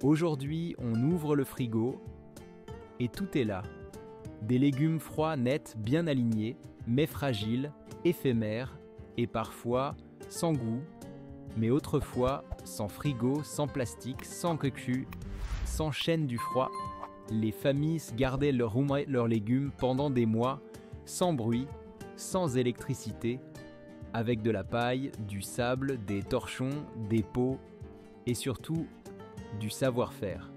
Aujourd'hui, on ouvre le frigo et tout est là. Des légumes froids, nets, bien alignés, mais fragiles, éphémères et parfois sans goût, mais autrefois sans frigo, sans plastique, sans cocu, sans chaîne du froid. Les familles gardaient leurs légumes pendant des mois, sans bruit, sans électricité, avec de la paille, du sable, des torchons, des pots et surtout du savoir-faire.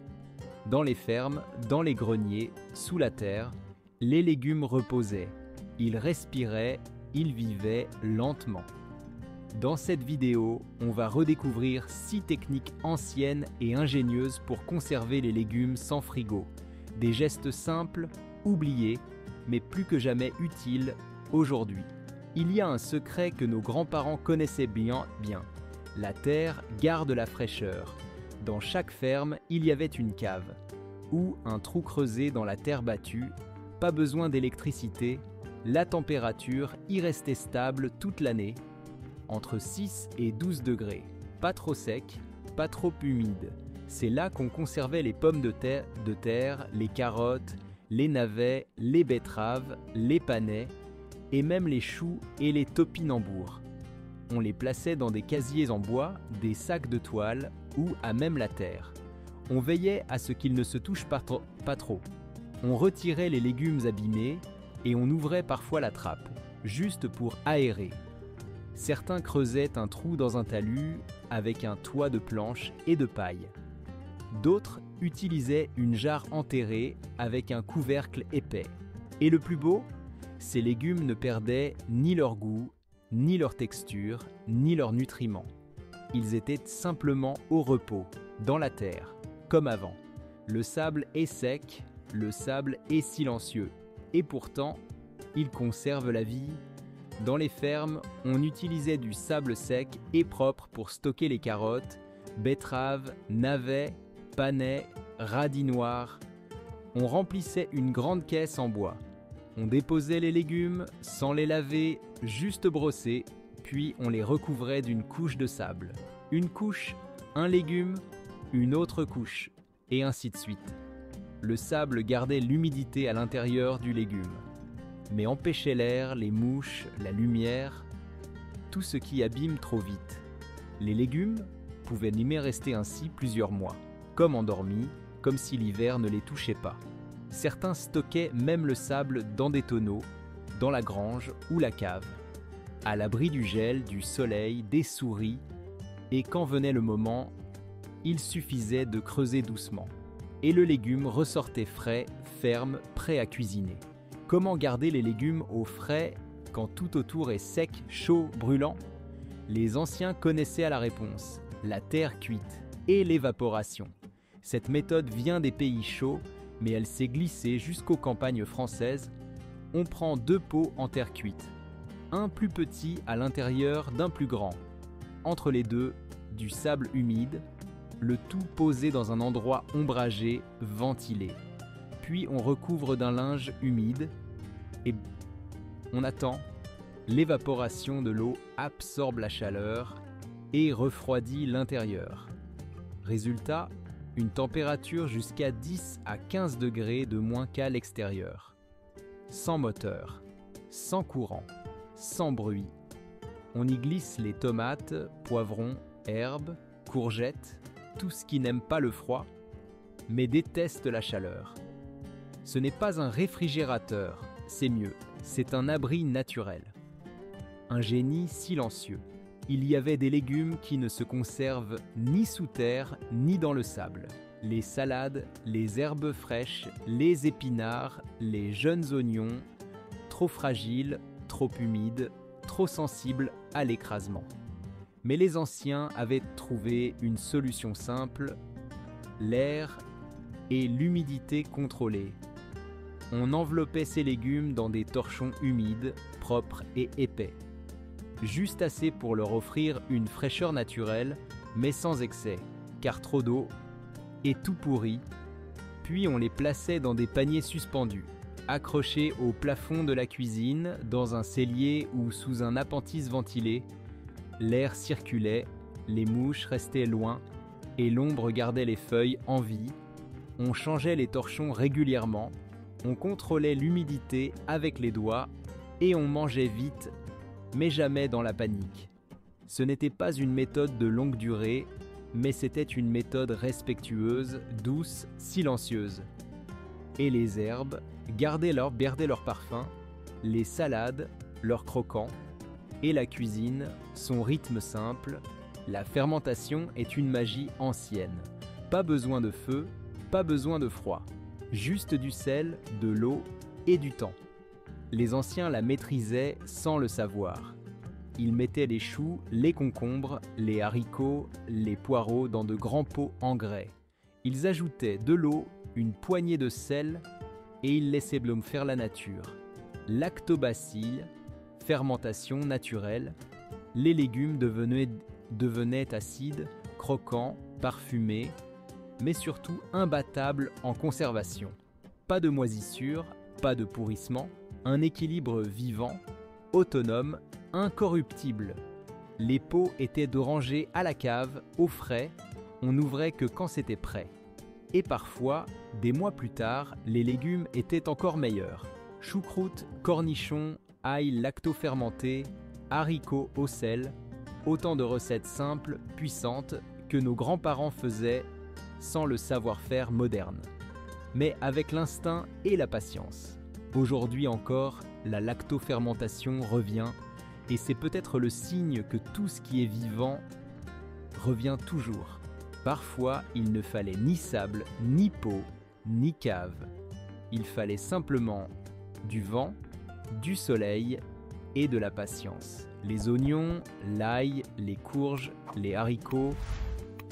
Dans les fermes, dans les greniers, sous la terre, les légumes reposaient, ils respiraient, ils vivaient lentement. Dans cette vidéo, on va redécouvrir 6 techniques anciennes et ingénieuses pour conserver les légumes sans frigo. Des gestes simples, oubliés, mais plus que jamais utiles aujourd'hui. Il y a un secret que nos grands-parents connaissaient bien. La terre garde la fraîcheur. Dans chaque ferme, il y avait une cave ou un trou creusé dans la terre battue. Pas besoin d'électricité, la température y restait stable toute l'année, entre 6 et 12 degrés. Pas trop sec, pas trop humide. C'est là qu'on conservait les pommes de terre, les carottes, les navets, les betteraves, les panais et même les choux et les topinambours. On les plaçait dans des casiers en bois, des sacs de toile ou à même la terre. On veillait à ce qu'ils ne se touchent pas trop. On retirait les légumes abîmés et on ouvrait parfois la trappe, juste pour aérer. Certains creusaient un trou dans un talus avec un toit de planches et de paille. D'autres utilisaient une jarre enterrée avec un couvercle épais. Et le plus beau, ces légumes ne perdaient ni leur goût, ni leur texture, ni leurs nutriments. Ils étaient simplement au repos, dans la terre, comme avant. Le sable est sec, le sable est silencieux. Et pourtant, ils conservent la vie. Dans les fermes, on utilisait du sable sec et propre pour stocker les carottes, betteraves, navets, panais, radis noirs. On remplissait une grande caisse en bois. On déposait les légumes sans les laver, juste brossés, puis on les recouvrait d'une couche de sable. Une couche, un légume, une autre couche, et ainsi de suite. Le sable gardait l'humidité à l'intérieur du légume, mais empêchait l'air, les mouches, la lumière, tout ce qui abîme trop vite. Les légumes pouvaient même rester ainsi plusieurs mois, comme endormis, comme si l'hiver ne les touchait pas. Certains stockaient même le sable dans des tonneaux, dans la grange ou la cave, à l'abri du gel, du soleil, des souris, et quand venait le moment, il suffisait de creuser doucement. Et le légume ressortait frais, ferme, prêt à cuisiner. Comment garder les légumes au frais quand tout autour est sec, chaud, brûlant? Les anciens connaissaient la réponse, la terre cuite et l'évaporation. Cette méthode vient des pays chauds, mais elle s'est glissée jusqu'aux campagnes françaises. On prend 2 pots en terre cuite, un plus petit à l'intérieur d'un plus grand. Entre les deux, du sable humide, le tout posé dans un endroit ombragé, ventilé. Puis on recouvre d'un linge humide et on attend. L'évaporation de l'eau absorbe la chaleur et refroidit l'intérieur. Résultat, une température jusqu'à 10 à 15 degrés de moins qu'à l'extérieur. Sans moteur, sans courant, sans bruit. On y glisse les tomates, poivrons, herbes, courgettes, tout ce qui n'aime pas le froid, mais déteste la chaleur. Ce n'est pas un réfrigérateur, c'est mieux, c'est un abri naturel. Un génie silencieux. Il y avait des légumes qui ne se conservent ni sous terre, ni dans le sable. Les salades, les herbes fraîches, les épinards, les jeunes oignons, trop fragiles, trop humides, trop sensibles à l'écrasement. Mais les anciens avaient trouvé une solution simple, l'air et l'humidité contrôlée. On enveloppait ces légumes dans des torchons humides, propres et épais. Juste assez pour leur offrir une fraîcheur naturelle, mais sans excès, car trop d'eau et tout pourri. Puis on les plaçait dans des paniers suspendus, accrochés au plafond de la cuisine, dans un cellier ou sous un appentis ventilé. L'air circulait, les mouches restaient loin et l'ombre gardait les feuilles en vie. On changeait les torchons régulièrement, on contrôlait l'humidité avec les doigts et on mangeait vite, mais jamais dans la panique. Ce n'était pas une méthode de longue durée, mais c'était une méthode respectueuse, douce, silencieuse. Et les herbes gardaient leur parfum, les salades, leur croquant, et la cuisine, son rythme simple. La fermentation est une magie ancienne. Pas besoin de feu, pas besoin de froid. Juste du sel, de l'eau et du temps. Les anciens la maîtrisaient sans le savoir. Ils mettaient les choux, les concombres, les haricots, les poireaux dans de grands pots en grès. Ils ajoutaient de l'eau, une poignée de sel et ils laissaient faire la nature. Lactobacilles, fermentation naturelle, les légumes devenaient acides, croquants, parfumés, mais surtout imbattables en conservation. Pas de moisissure, pas de pourrissement, un équilibre vivant, autonome, incorruptible. Les pots étaient de rangés à la cave, au frais, on n'ouvrait que quand c'était prêt. Et parfois, des mois plus tard, les légumes étaient encore meilleurs. Choucroute, cornichons, ail lacto-fermenté, haricots au sel, autant de recettes simples, puissantes, que nos grands-parents faisaient sans le savoir-faire moderne, mais avec l'instinct et la patience. Aujourd'hui encore, la lactofermentation revient, et c'est peut-être le signe que tout ce qui est vivant revient toujours. Parfois, il ne fallait ni sable, ni pot, ni cave. Il fallait simplement du vent, du soleil et de la patience. Les oignons, l'ail, les courges, les haricots,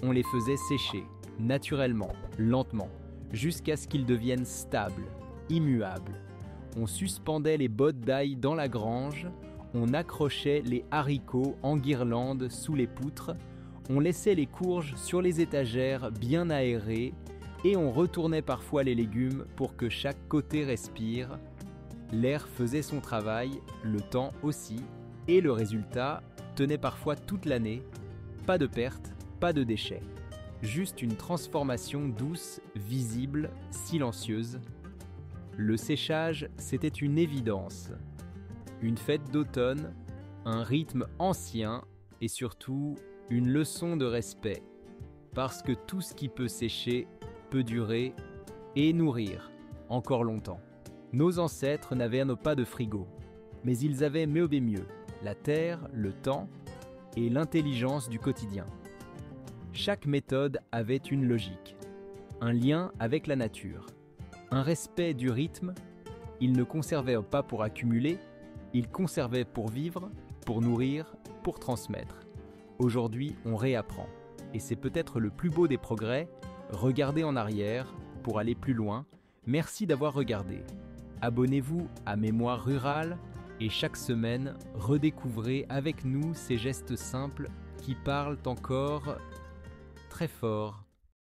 on les faisait sécher, naturellement, lentement, jusqu'à ce qu'ils deviennent stables, immuables. On suspendait les bottes d'ail dans la grange, on accrochait les haricots en guirlande sous les poutres, on laissait les courges sur les étagères bien aérées et on retournait parfois les légumes pour que chaque côté respire. L'air faisait son travail, le temps aussi, et le résultat tenait parfois toute l'année. Pas de perte, pas de déchets. Juste une transformation douce, visible, silencieuse. Le séchage, c'était une évidence. Une fête d'automne, un rythme ancien et surtout une leçon de respect. Parce que tout ce qui peut sécher peut durer et nourrir encore longtemps. Nos ancêtres n'avaient pas de frigo, mais ils avaient mieux et mieux, la terre, le temps et l'intelligence du quotidien. Chaque méthode avait une logique, un lien avec la nature, un respect du rythme. Ils ne conservaient pas pour accumuler, ils conservaient pour vivre, pour nourrir, pour transmettre. Aujourd'hui, on réapprend, et c'est peut-être le plus beau des progrès. Regardez en arrière pour aller plus loin. Merci d'avoir regardé. Abonnez-vous à Mémoire Rurale et chaque semaine, redécouvrez avec nous ces gestes simples qui parlent encore très fort.